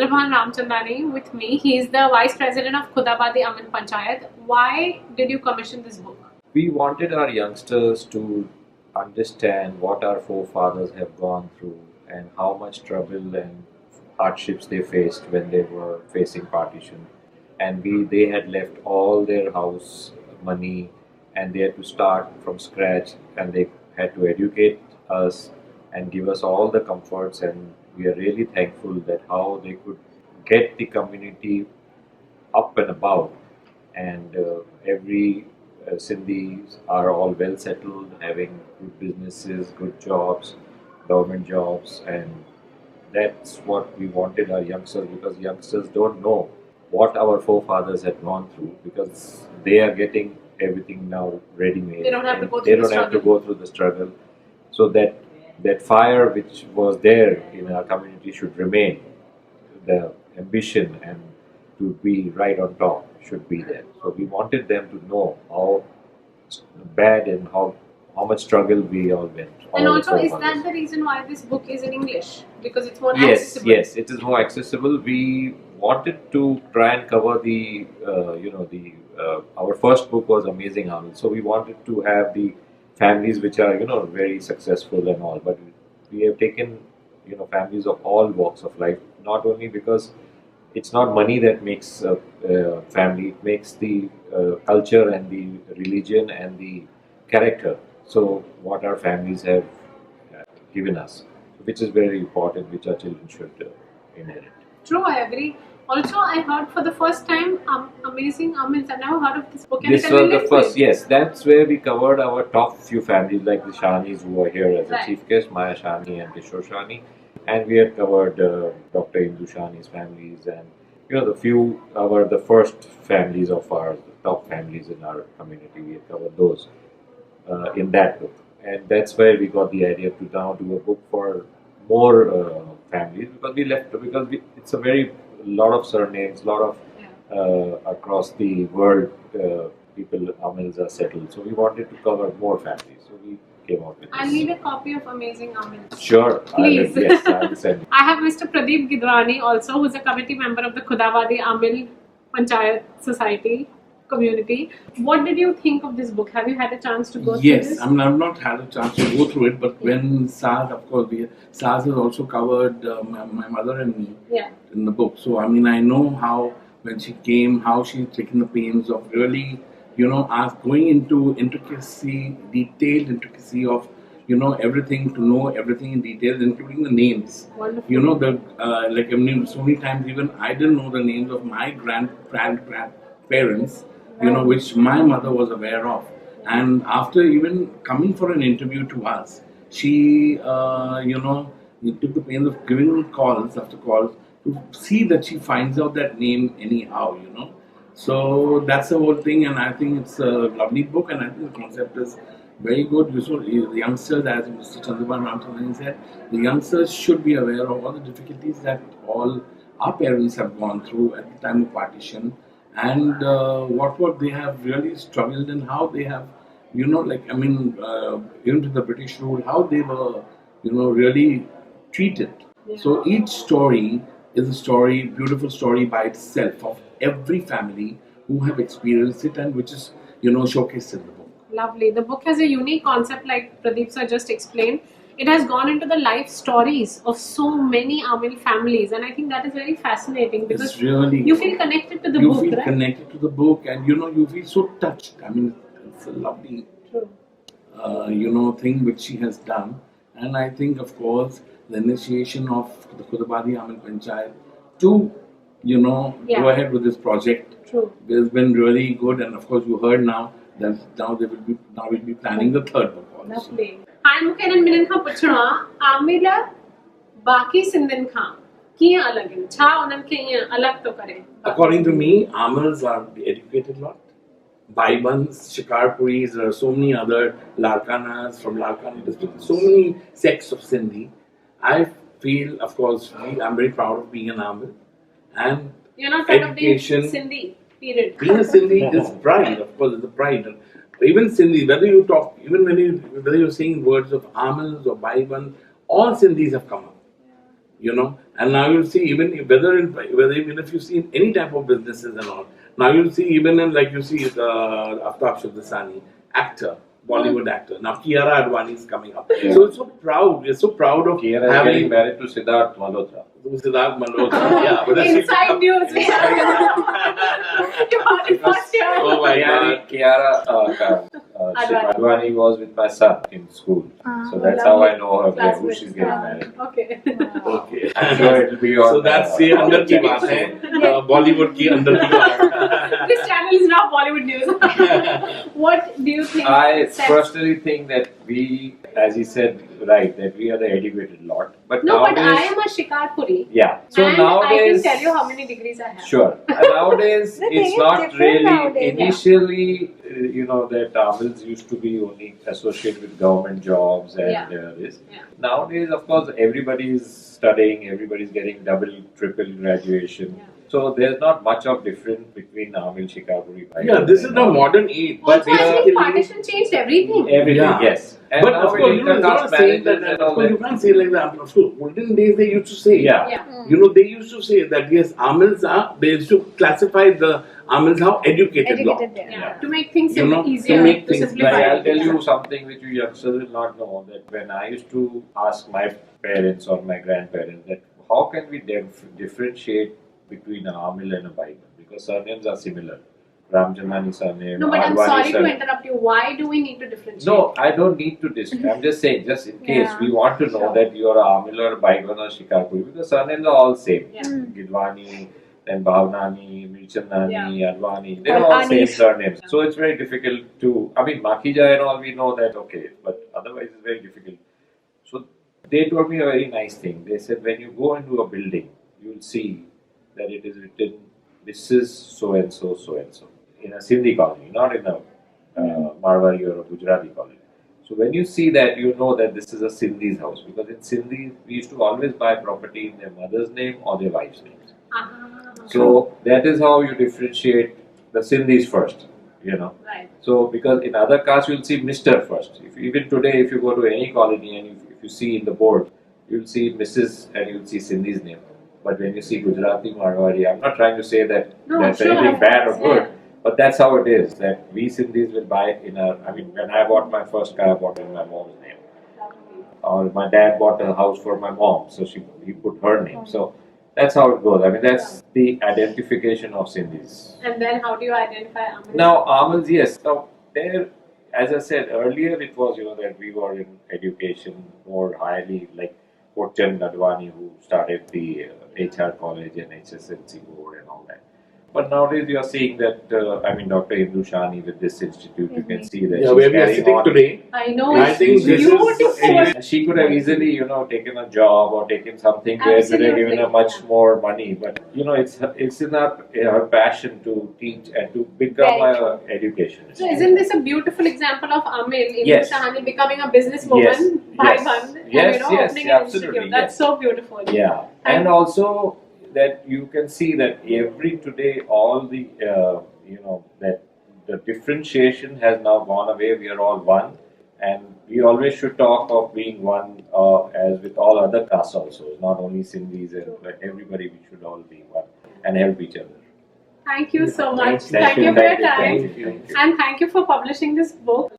Chandrabhan Ramchandani with me. He is the Vice President of Khudabadi Amin Panchayat. Why did you commission this book? We wanted our youngsters to understand what our forefathers have gone through and how much trouble and hardships they faced when they were facing partition. And they had left all their house money and they had to start from scratch and they had to educate us and give us all the comforts, and we are really thankful that how they could get the community up and about, and every Sindhis are all well settled, having good businesses, good jobs, government jobs, and that's what we wanted our youngsters, because youngsters don't know what our forefathers had gone through, because they are getting everything now ready made. They don't have to go through They the don't have to struggle. go through the struggle. So that fire which was there in our community should remain. The ambition and to be right on top should be there. So we wanted them to know how bad and how much struggle we all went. And all also, is forefathers. that the reason why this book is in English? Because it's more Yes, accessible. yes, it is more accessible. We wanted to try and cover our first book was Amazing Anand, so we wanted to have the families which are very successful and all, but we have taken families of all walks of life, not only because it's not money that makes a family, it makes the culture and the religion and the character. So what our families have given us, which is very important, which our children should inherit. True, I agree. Also, I heard for the first time Amazing Amins. I've never heard of this book. Can This you tell was me the a first, little yes, that's where we covered our top few families, like the Shanis who are here as a Right. chief guest, Maya Shani and Kishore Shani, and we had covered Dr. Indu Shani's families, and the first families of our top families in our community. We had covered those in that book, and that's where we got the idea to now do a book for more families, because it's a very lot of surnames, lot of across the world people Amils are settled. So we wanted to cover more families. So we came out with this. I need a copy of Amazing Amins. Sure. Please. Yes, I will send you. I have Mr. Pradeep Gidrani also, who's a committee member of the Khudabadi Amil Panchayat Society community. What did you think of this book? Have you had a chance to go through Yes, this? I mean, I've not had a chance to go through it, but when SARS, of course, SARS has also covered my mother and me Yeah. in the book. So, I mean, I know how, when she came, how she's taken the pains of really, going into detailed intricacy of, everything, to know everything in detail, including the names. Wonderful. So many times even I didn't know the names of my grandparents, Right. which my mother was aware of. And after even coming for an interview to us, she, took the pains of giving calls after calls to see that she finds out that name anyhow. So that's the whole thing, and I think it's a lovely book, and I think the concept is very good. So the youngsters, as Mr. Chandrabhan Ramchandani said, the youngsters should be aware of all the difficulties that all our parents have gone through at the time of partition, and what they have really struggled and how they have, even to the British rule, how they were, really treated. Yeah. So each story is a story, beautiful story by itself of every family who have experienced it and which is, showcased in the book. Lovely. The book has a unique concept, like Pradeep sir just explained. It has gone into the life stories of so many Amil families, and I think that is very fascinating because It's really you feel connected to the you book, feel right? connected to the book, and you feel so touched. I mean, it's a lovely True. thing which she has done. And I think, of course, the initiation of the Khudabadi Amin Panchayat to, Yeah. go ahead with this project True. has been really good. And of course, you heard now that we'll be planning the third book also. Lovely. हाणे मूंखे हिननि ॿिन्हिनि खां पुछिणो आहे आमिल बाक़ी सिंधियुनि खां कीअं अलॻि आहिनि छा उन्हनि खे ईअं अलॻि थो करे According to me, Amils are the educated lot. Baibans, Shikarpuris, there are so many other Larkanas from Larkana district, so many sects of Sindhi. I feel, of course, I'm very proud of being an Amil. And You're not proud of being education, Sindhi, period. being a Sindhi is pride, of course, it's a pride. Even Sindhi, whether you're saying words of Amils or Baiban, all Sindhis have come up. you know. And now you'll see even even if you see in any type of businesses and all. Now you'll see even in like you see Aftab Shabdasani, actor. Bollywood actor. Now Kiara Advani is coming up. Yeah. So it's so proud. We're so proud of Kiara is getting married to Siddharth Malhotra. Siddharth Malhotra. Yeah, but Inside news. You heard it first here. Oh my God. Kiara Advani was with my son in school. So that's how I know her, who she's getting married. Okay. Okay. I'm sure it'll be on. So that's the under ki baat hai. Bollywood ki under ki baat. This channel is now Bollywood news. What do you think? I personally think that we, as he said, right, that we are the educated lot. But No, but nowadays, I am a Shikarpuri. yeah. So and nowadays, I can tell you how many degrees I have. sure. Nowadays, The thing it's is not different really. nowadays, yeah. Initially, that Tamils used to be only associated with government jobs and this. Yeah. Nowadays, of course, everybody is studying, everybody is getting double, triple graduation. Yeah. So there's not much of difference between Amil, Shikarpuri. Yeah, this is the modern age. Also, I basically- think partition changed everything. Everything, Yeah. yes. And But now of course, it it's not intercaste saying that, marriages and of all course, you that. can't say like that. Of course, olden days they used to say. Yeah. Yeah. They used to say that yes, Amils are, they used to classify the Amils how educated law. Educated there. Yeah. To make things You know, easier, to make to things simplify. Like, I'll it. tell you something which you youngsters will not know, that when I used to ask my parents or my grandparents that how can we differentiate between an Amil and a Baigan, because surnames are similar. Ramchandani surname, No, but I'm Advani sorry to surname. interrupt you. Why do we need to differentiate? No, I don't need to I'm just saying, just in case Yeah. we want to know Sure. that you are Amil or Baigan or Shikarpuri, because surnames are all same. Yeah. Gidwani, then Bhavnani, Milchandani, Advani, they're Or all same Anish. surnames. So it's very difficult to, Makhija and all, we know that, okay, but otherwise it's very difficult. So they told me a very nice thing. They said, when you go into a building, you'll see that it is written, this is so and so, so and so, in a Sindhi colony, not in a Marwari or a Gujarati colony. So when you see that, you know that this is a Sindhi's house, because in Sindhi, we used to always buy property in their mother's name or their wife's names. So that is how you differentiate the Sindhis first, Right. So because in other castes, you'll see Mr. first. Even today, if you go to any colony and if you see in the board, you'll see Mrs. and you'll see Sindhi's name. But when you see Gujarati, Marwari, I'm not trying to say that No, that's sure, anything of bad or course, good, yeah. but that's how it is. That we Sindhis will buy when I bought my first car, I bought it in my mom's name. Or my dad bought a house for my mom, so he put her name. So that's how it goes. That's the identification of Sindhis. And then how do you identify Amil? Now, Amils, yes. Now, there, as I said earlier, it was, that we were in education more highly, like Kochand Advani, who started the HR college and HSLC board and all that. But nowadays, you are seeing that, Dr. Indu Shani with this institute, you can see that Yeah, she's where we are carrying sitting on. today. I know I it's think this is- beautiful. And she could have easily, taken a job or taken something where it would have given her much Absolutely. more money. But it's in her passion to teach and to become Very a educationist. So isn't this a beautiful example of Amil, Indu Yes. Shahani becoming a businesswoman Yes. by Yes. one and Yes, yes, opening an absolutely, institute? That's yes. so beautiful. Yeah, and also that you can see that today all the that the differentiation has now gone away. We are all one, and we always should talk of being one as with all other castes also, not only Sindhis and everybody. We should all be one and help each other. Thank you so much. Thank Thank you for your thank time. you, thank you. And thank you for publishing this book.